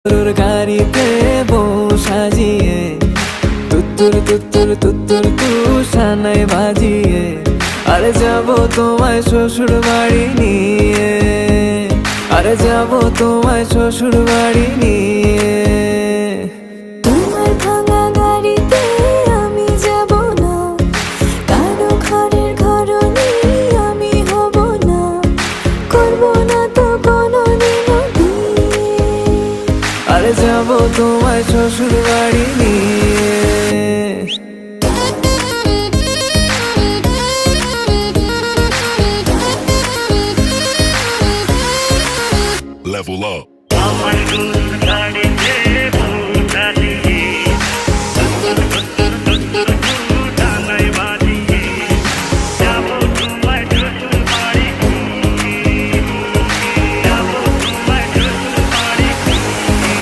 তোর গাড়িতে বউ সাজিয়ে তুত্তুর তুত্তুর তুত্তুর তুষানায় বাজিয়ে আরে যাবো তোমায় শ্বশুর বাড়ি নিয়ে, আরে যাবো তোমায় শ্বশুর বাড়ি নিয়ে। তোমার ভাঙা গাড়িতে আমি যাব না, কারো ঘরের ঘরনি আমি হব না, করব না তো কোনোদিনও বিয়ে। আরে যাবো তোমায় শ্বশুর বাড়ি নিয়ে। Level up.